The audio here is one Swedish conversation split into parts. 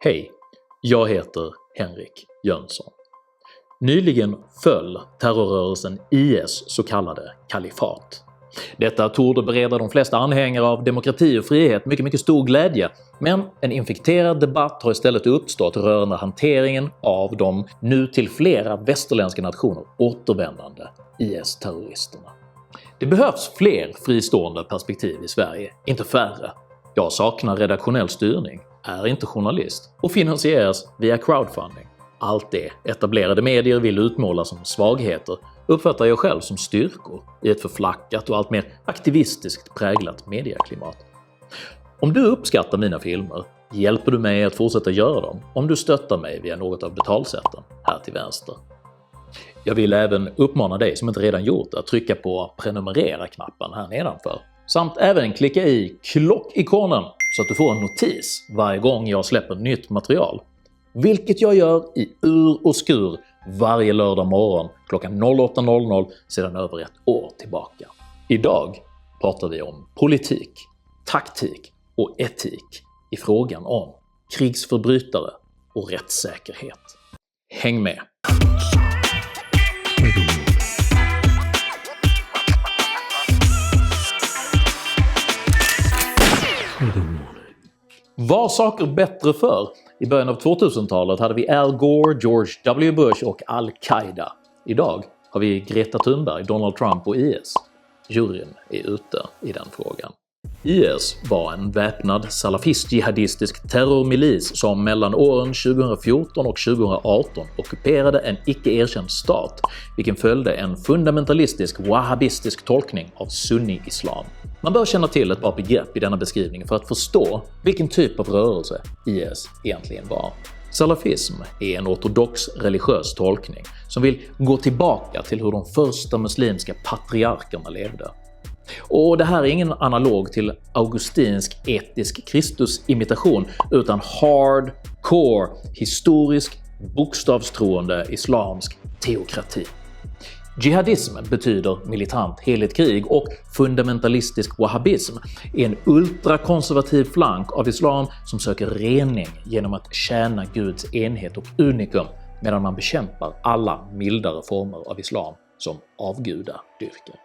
Hej, jag heter Henrik Jönsson. Nyligen föll terrorrörelsen IS så kallade kalifat. Detta torde bereda de flesta anhängare av demokrati och frihet mycket stor glädje, men en infekterad debatt har istället uppstått rörande hanteringen av de nu till flera västerländska nationer återvändande IS-terroristerna. Det behövs fler fristående perspektiv i Sverige, inte färre. Jag saknar redaktionell styrning, är inte journalist och finansieras via crowdfunding. Allt det etablerade medier vill utmåla som svagheter uppfattar jag själv som styrkor i ett förflackat och allt mer aktivistiskt präglat medieklimat. Om du uppskattar mina filmer hjälper du mig att fortsätta göra dem om du stöttar mig via något av betalsätten här till vänster. Jag vill även uppmana dig som inte redan gjort det att trycka på prenumerera-knappen här nedanför, samt även klicka i klockikonen så att du får en notis varje gång jag släpper nytt material. Vilket jag gör i ur och skur varje lördag morgon klockan 08:00 sedan över ett år tillbaka. Idag pratar vi om politik, taktik och etik i frågan om krigsförbrytare och rättssäkerhet. Häng med! Var saker bättre för? I början av 2000-talet hade vi Al Gore, George W. Bush och Al-Qaida. Idag har vi Greta Thunberg, Donald Trump och IS. Juryn är ute i den frågan. IS var en väpnad salafist-jihadistisk terrormilis som mellan åren 2014 och 2018 ockuperade en icke-erkänd stat, vilken följde en fundamentalistisk wahhabistisk tolkning av sunni-islam. Man bör känna till ett par begrepp i denna beskrivning för att förstå vilken typ av rörelse IS egentligen var. Salafism är en ortodox religiös tolkning som vill gå tillbaka till hur de första muslimska patriarkerna levde. Och det här är ingen analog till augustinsk etisk Kristusimitation utan hardcore, historisk, bokstavstroende islamsk teokrati. Jihadism betyder militant heligt krig och fundamentalistisk wahhabism är en ultrakonservativ flank av islam som söker rening genom att tjäna Guds enhet och unikum medan man bekämpar alla mildare former av islam som avgudadyrkan.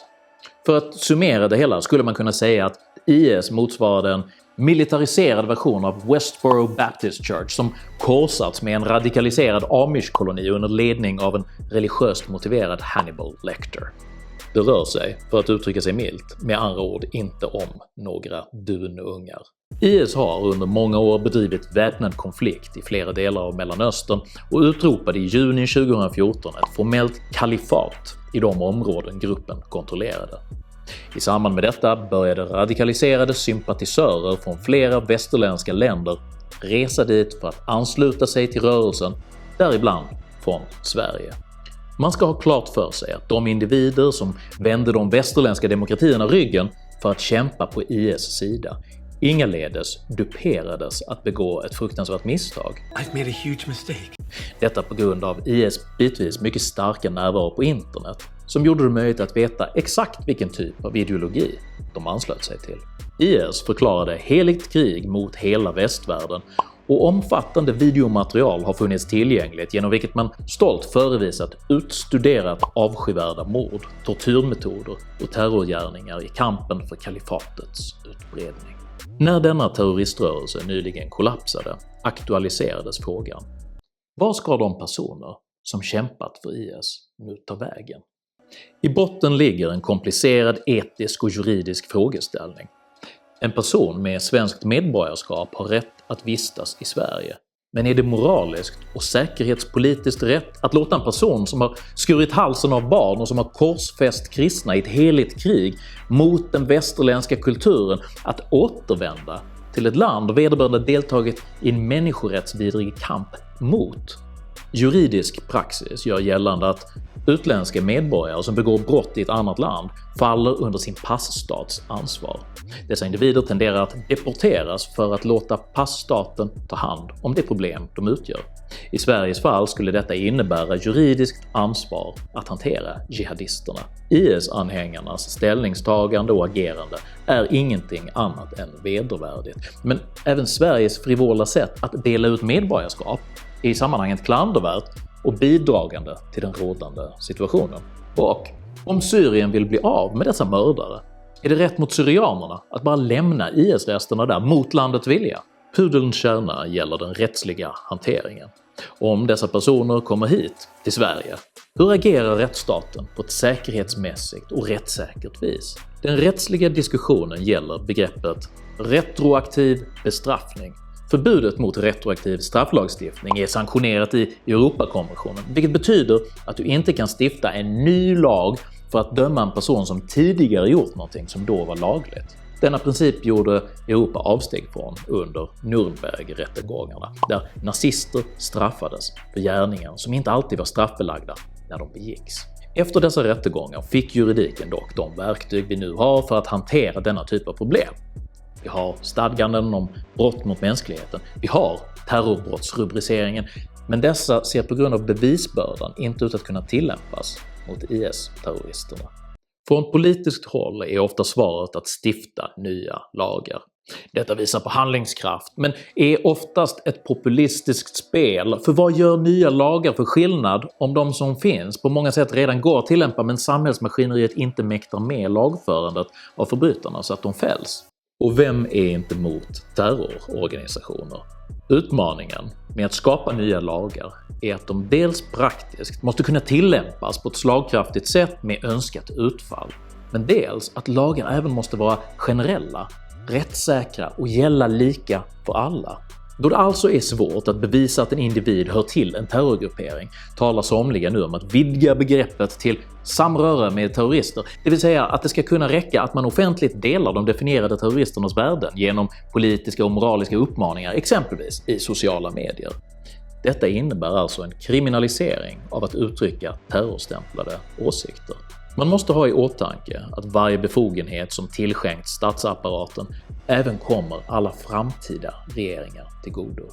För att summera det hela skulle man kunna säga att IS motsvarade en militariserad version av Westboro Baptist Church som korsats med en radikaliserad Amish-koloni under ledning av en religiöst motiverad Hannibal Lecter. Det rör sig, för att uttrycka sig milt, med andra ord inte om några dunungar. IS har under många år bedrivit väpnad konflikt i flera delar av Mellanöstern och utropade i juni 2014 ett formellt kalifat i de områden gruppen kontrollerade. I samband med detta började radikaliserade sympatisörer från flera västerländska länder resa dit för att ansluta sig till rörelsen, däribland från Sverige. Man ska ha klart för sig att de individer som vände de västerländska demokratierna ryggen för att kämpa på IS sida ingaledes duperades att begå ett fruktansvärt misstag. I've made a huge mistake. Detta på grund av IS bitvis mycket starka närvaro på internet som gjorde det möjligt att veta exakt vilken typ av ideologi de anslöt sig till. IS förklarade heligt krig mot hela västvärlden och omfattande videomaterial har funnits tillgängligt genom vilket man stolt förevisat utstuderat avskyvärda mord, tortyrmetoder och terrorgärningar i kampen för kalifatets utbredning. När denna terroriströrelse nyligen kollapsade aktualiserades frågan: vad ska de personer som kämpat för IS nu ta vägen? I botten ligger en komplicerad etisk och juridisk frågeställning. En person med svenskt medborgarskap har rätt att vistas i Sverige, men är det moraliskt och säkerhetspolitiskt rätt att låta en person som har skurit halsen av barn och som har korsfäst kristna i ett heligt krig mot den västerländska kulturen att återvända till ett land och vederbörande deltagit i en människorättsvidrig kamp mot? Juridisk praxis gör gällande att Utländska medborgare som begår brott i ett annat land faller under sin passstats ansvar. Dessa individer tenderar att deporteras för att låta passtaten ta hand om det problem de utgör. I Sveriges fall skulle detta innebära juridiskt ansvar att hantera jihadisterna. IS-anhängarnas ställningstagande och agerande är ingenting annat än vedervärdigt, men även Sveriges frivola sätt att dela ut medborgarskap är i sammanhanget klandervärt och bidragande till den rådande situationen. Och om Syrien vill bli av med dessa mördare, är det rätt mot syrianerna att bara lämna IS-resterna där mot landets vilja? Pudelns kärna gäller den rättsliga hanteringen. Om dessa personer kommer hit, till Sverige, hur agerar rättsstaten på ett säkerhetsmässigt och rättssäkert vis? Den rättsliga diskussionen gäller begreppet retroaktiv bestraffning. Förbudet mot retroaktiv strafflagstiftning är sanktionerat i Europakonventionen, vilket betyder att du inte kan stifta en ny lag för att döma en person som tidigare gjort någonting som då var lagligt. Denna princip gjorde Europa avsteg från under Nürnbergrättegångarna, där nazister straffades för gärningar som inte alltid var straffbelagda när de begicks. Efter dessa rättegångar fick juridiken dock de verktyg vi nu har för att hantera denna typ av problem. Vi har stadganden om brott mot mänskligheten, vi har terrorbrottsrubriceringen, men dessa ser på grund av bevisbördan inte ut att kunna tillämpas mot IS-terroristerna. Från politiskt håll är ofta svaret att stifta nya lagar. Detta visar på handlingskraft, men är oftast ett populistiskt spel, för vad gör nya lagar för skillnad om de som finns på många sätt redan går att tillämpa men samhällsmaskineriet inte mäktar med lagförandet av förbrytarna så att de fälls? Och vem är inte mot terrororganisationer? Utmaningen med att skapa nya lagar är att de dels praktiskt måste kunna tillämpas på ett slagkraftigt sätt med önskat utfall, men dels att lagar även måste vara generella, rättssäkra och gälla lika för alla. Då det alltså är svårt att bevisa att en individ hör till en terrorgruppering talar somliga nu om att vidga begreppet till samröre med terrorister, det vill säga att det ska kunna räcka att man offentligt delar de definierade terroristernas värden genom politiska och moraliska uppmaningar, exempelvis i sociala medier. Detta innebär alltså en kriminalisering av att uttrycka terrorstämplade åsikter. Man måste ha i åtanke att varje befogenhet som tillskänkt statsapparaten även kommer alla framtida regeringar till godo.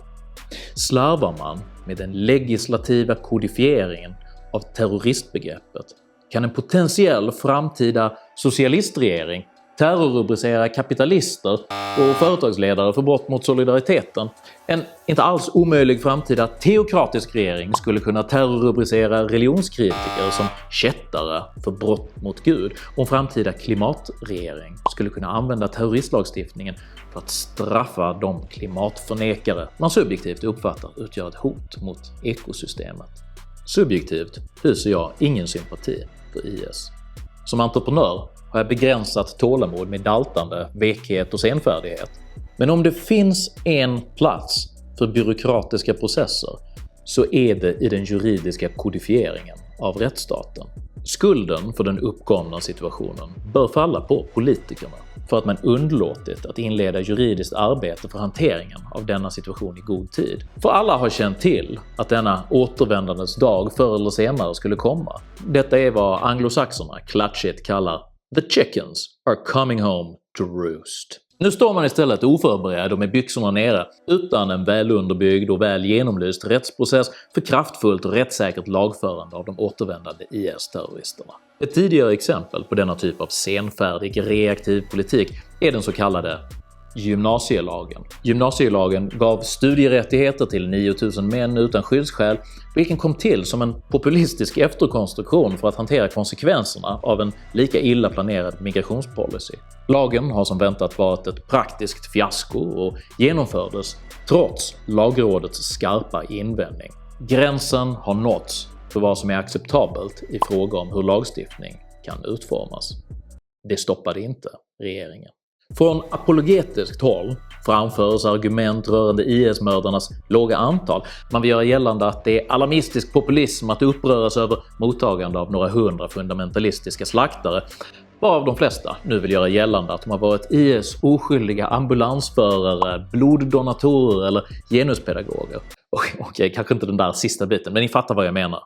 Slarvar man med den legislativa kodifieringen av terroristbegreppet kan en potentiell framtida socialistregering terrorrubricera kapitalister och företagsledare för brott mot solidariteten. En inte alls omöjlig framtida teokratisk regering skulle kunna terrorrubricera religionskritiker som kättare för brott mot Gud, och en framtida klimatregering skulle kunna använda terroristlagstiftningen för att straffa de klimatförnekare man subjektivt uppfattar utgör ett hot mot ekosystemet. Subjektivt hyser jag ingen sympati för IS. Som entreprenör har jag begränsat tålamod med daltande, vekhet och senfärdighet. Men om det finns en plats för byråkratiska processer så är det i den juridiska kodifieringen av rättsstaten. Skulden för den uppkomna situationen bör falla på politikerna för att man undlåtit att inleda juridiskt arbete för hanteringen av denna situation i god tid. För alla har känt till att denna återvändandets dag förr eller senare skulle komma. Detta är vad anglosaxerna klatschigt kallar “The chickens are coming home to roost”. Nu står man istället oförberedd och med byxorna nere utan en välunderbyggd och väl genomlyst rättsprocess för kraftfullt och rättssäkert lagförande av de återvändande IS-terroristerna. Ett tidigare exempel på denna typ av senfärdig reaktiv politik är den så kallade gymnasielagen. Gymnasielagen gav studierättigheter till 9000 män utan skyddsskäl, vilken kom till som en populistisk efterkonstruktion för att hantera konsekvenserna av en lika illa planerad migrationspolicy. Lagen har som väntat varit ett praktiskt fiasko och genomfördes trots lagrådets skarpa invändning. Gränsen har nåtts för vad som är acceptabelt i fråga om hur lagstiftning kan utformas. Det stoppade inte regeringen. Från apologetiskt håll framförs argument rörande IS-mördarnas låga antal. Man vill göra gällande att det är alarmistisk populism att uppröras över mottagande av några 100 fundamentalistiska slaktare, varav de flesta nu vill göra gällande att de har varit IS oskyldiga ambulansförare, bloddonatorer eller genuspedagoger. Okej, kanske inte den där sista biten, men ni fattar vad jag menar.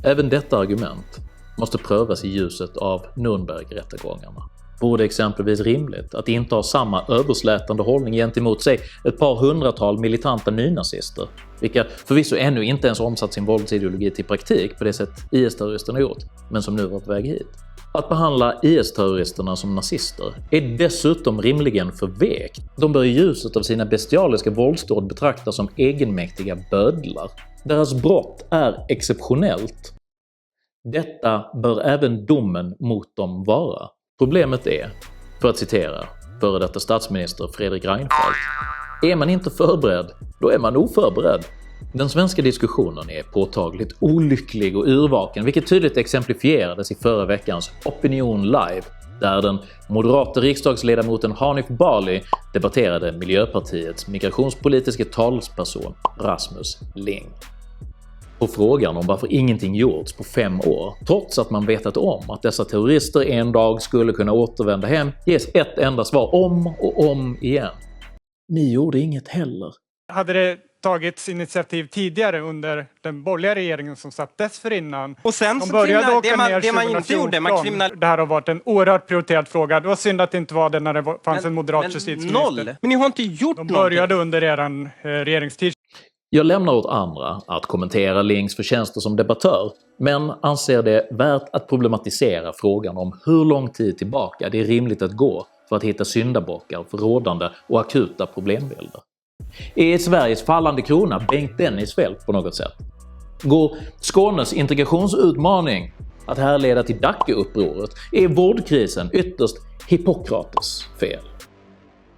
Även detta argument måste prövas i ljuset av Nürnbergrättegångarna. Vore exempelvis rimligt att inte ha samma överslätande hållning gentemot sig ett par hundratal militanta nynazister, vilka förvisso ännu inte ens omsatt sin våldsideologi till praktik på det sätt IS-terroristerna gjort, men som nu var på väg hit. Att behandla IS-terroristerna som nazister är dessutom rimligen för vekt. De bör i ljuset av sina bestialiska våldsdåd betraktas som egenmäktiga bödlar. Deras brott är exceptionellt. Detta bör även domen mot dem vara. Problemet är, för att citera före detta statsminister Fredrik Reinfeldt, är man inte förberedd, då är man oförberedd. Den svenska diskussionen är påtagligt olycklig och yrvaken, vilket tydligt exemplifierades i förra veckans Opinion Live, där den moderata riksdagsledamoten Hanif Bali debatterade Miljöpartiets migrationspolitiska talsperson Rasmus Ling. På frågan om varför ingenting gjorts på 5 år, trots att man vetat om att dessa terrorister en dag skulle kunna återvända hem, ges ett enda svar om och om igen. Ni gjorde inget heller. Hade det tagits initiativ tidigare under den borgerliga regeringen som satt dessförinnan? Och sen de så började åka ner det man inte gjorde, Det här har varit en oerhört prioriterad fråga. Det var synd att det inte var det när det fanns en moderat justitieminister. Noll! Men ni har inte gjort någonting. De började under eran regeringstid. Jag lämnar åt andra att kommentera Lings förtjänster som debattör, men anser det värt att problematisera frågan om hur lång tid tillbaka det är rimligt att gå för att hitta syndabockar för rådande och akuta problembilder. Är Sveriges fallande krona Bengt Dennis fel på något sätt? Går Skånes integrationsutmaning att härleda till Dackeupproret? Är vårdkrisen ytterst Hippokrates fel?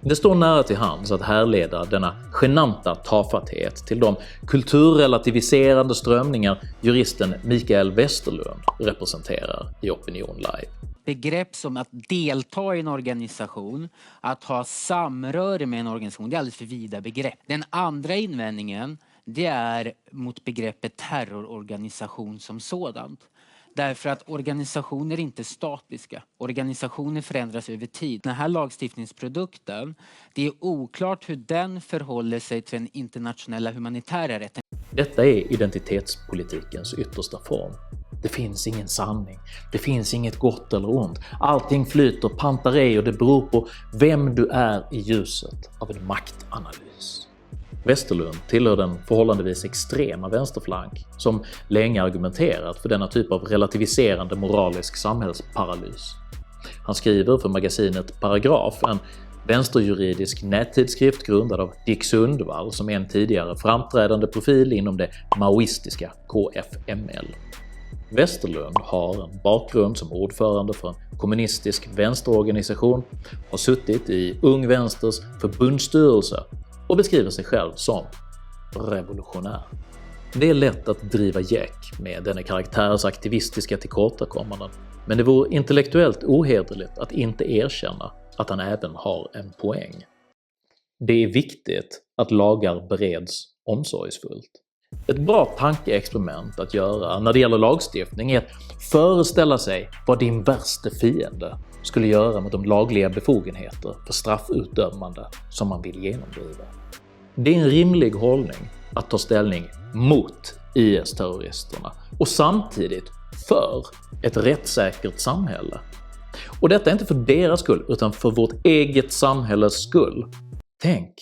Det står nära till hands att härleda denna genanta tafatthet till de kulturrelativiserande strömningar juristen Mikael Westerlund representerar i Opinion Live. Begrepp som att delta i en organisation, att ha samröre med en organisation, det är alldeles för vida begrepp. Den andra invändningen, det är mot begreppet terrororganisation som sådant. Därför att organisationer är inte statiska. Organisationer förändras över tid. Den här lagstiftningsprodukten, det är oklart hur den förhåller sig till den internationella humanitära rätten. Detta är identitetspolitikens yttersta form. Det finns ingen sanning, det finns inget gott eller ont. Allting flyter pantarei och det beror på vem du är i ljuset av en maktanalys. Westerlund tillhör den förhållandevis extrema vänsterflank som länge argumenterat för denna typ av relativiserande moralisk samhällsparalys. Han skriver för magasinet Paragraf, en vänsterjuridisk nättidskrift grundad av Dick Sundvall som är en tidigare framträdande profil inom det maoistiska KFML. Westerlund har en bakgrund som ordförande för en kommunistisk vänsterorganisation, har suttit i Ung Vänsters förbundsstyrelse och beskriver sig själv som revolutionär. Det är lätt att driva gäck med denna karaktärs aktivistiska tillkortakommanden, men det vore intellektuellt ohederligt att inte erkänna att han även har en poäng. Det är viktigt att lagar bereds omsorgsfullt. Ett bra tankeexperiment att göra när det gäller lagstiftning är att föreställa sig vad din värsta fiende skulle göra med de lagliga befogenheter för straffutdömande som man vill genomdriva. Det är en rimlig hållning att ta ställning mot IS-terroristerna och samtidigt för ett rättssäkert samhälle. Och detta är inte för deras skull utan för vårt eget samhälles skull. Tänk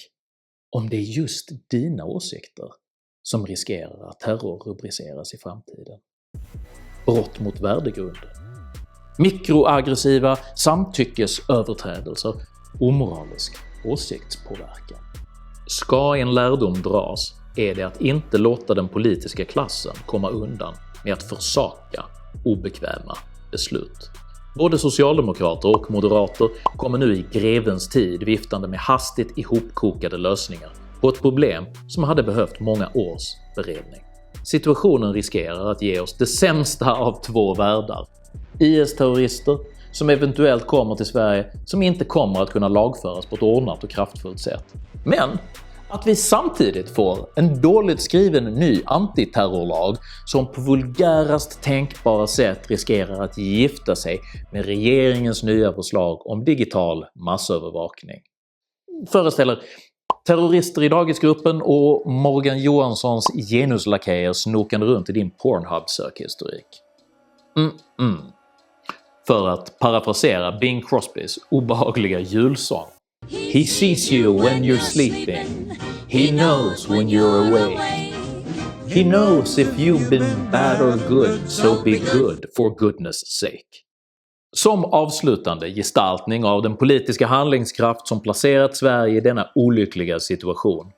om det är just dina åsikter som riskerar att terrorrubriceras i framtiden. Brott mot värdegrunden. Mikroaggressiva samtyckesöverträdelser, omoralisk åsiktspåverkan. Ska en lärdom dras är det att inte låta den politiska klassen komma undan med att försaka obekväma beslut. Både socialdemokrater och moderater kommer nu i grevens tid viftande med hastigt ihopkokade lösningar på ett problem som hade behövt många års beredning. Situationen riskerar att ge oss det sämsta av två världar. IS-terrorister som eventuellt kommer till Sverige som inte kommer att kunna lagföras på ett ordnat och kraftfullt sätt. Men att vi samtidigt får en dåligt skriven ny antiterrorlag som på vulgärast tänkbara sätt riskerar att gifta sig med regeringens nya förslag om digital massövervakning. Föreställer terrorister i dagisgruppen och Morgan Johanssons genuslakejer snokande runt i din Pornhub-sökhistorik. För att parafrasera Bing Crosbys obehagliga julsång. He sees you when you're sleeping. He knows when you're awake. He knows if you've been bad or good, so be good for goodness sake. Som avslutande gestaltning av den politiska handlingskraft som placerat Sverige i denna olyckliga situation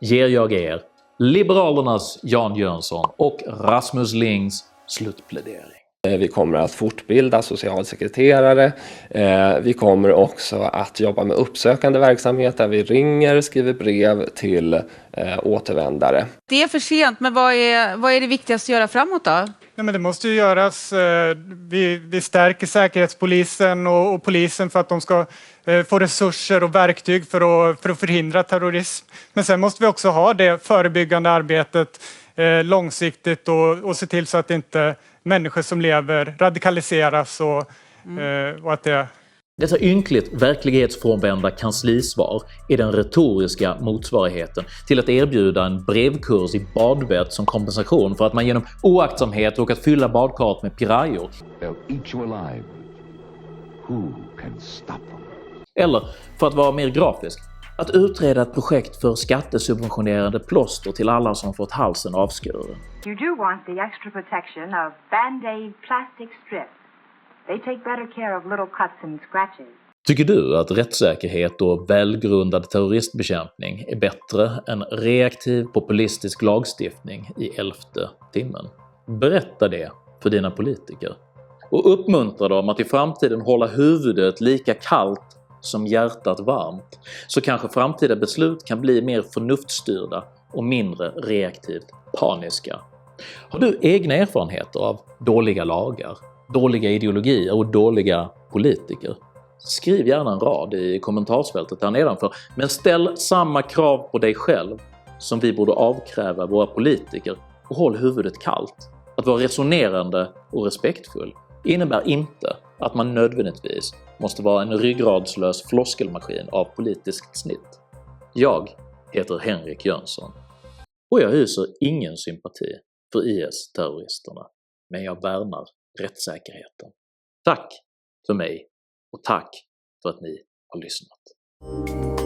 ger jag er Liberalernas Jan Jönsson och Rasmus Lings slutplädering. Vi kommer att fortbilda socialsekreterare, vi kommer också att jobba med uppsökande verksamhet där vi ringer, skriver brev till återvändare. Det är för sent, men vad är det viktigaste att göra framåt då? Nej, men det måste ju göras. Vi stärker Säkerhetspolisen och polisen för att de ska få resurser och verktyg för att förhindra terrorism. Men sen måste vi också ha det förebyggande arbetet långsiktigt och se till så att inte människor som lever radikaliseras och att det... Dessa ynkligt verklighetsfrånvända kanslisvar är den retoriska motsvarigheten till att erbjuda en brevkurs i badvett som kompensation för att man genom oaktsamhet råkat fylla badkaret med pirayor. Eller, för att vara mer grafisk, att utreda ett projekt för skattesubventionerade plåster till alla som fått halsen avskuren. You do want the extra protection of Band-Aid plastic strips. They take better care of little cuts and scratches. Tycker du att rättssäkerhet och välgrundad terroristbekämpning är bättre än reaktiv populistisk lagstiftning i 11:e timmen? Berätta det för dina politiker. Och uppmuntra dem att i framtiden hålla huvudet lika kallt som hjärtat varmt, så kanske framtida beslut kan bli mer förnuftsstyrda och mindre reaktivt paniska. Har du egna erfarenheter av dåliga lagar, dåliga ideologier och dåliga politiker? Skriv gärna en rad i kommentarsfältet där nedanför, men ställ samma krav på dig själv som vi borde avkräva våra politiker och håll huvudet kallt. Att vara resonerande och respektfull innebär inte att man nödvändigtvis måste vara en ryggradslös floskelmaskin av politiskt snitt. Jag heter Henrik Jönsson och jag hyser ingen sympati för IS-terroristerna, men jag värnar rättssäkerheten. Tack för mig och tack för att ni har lyssnat.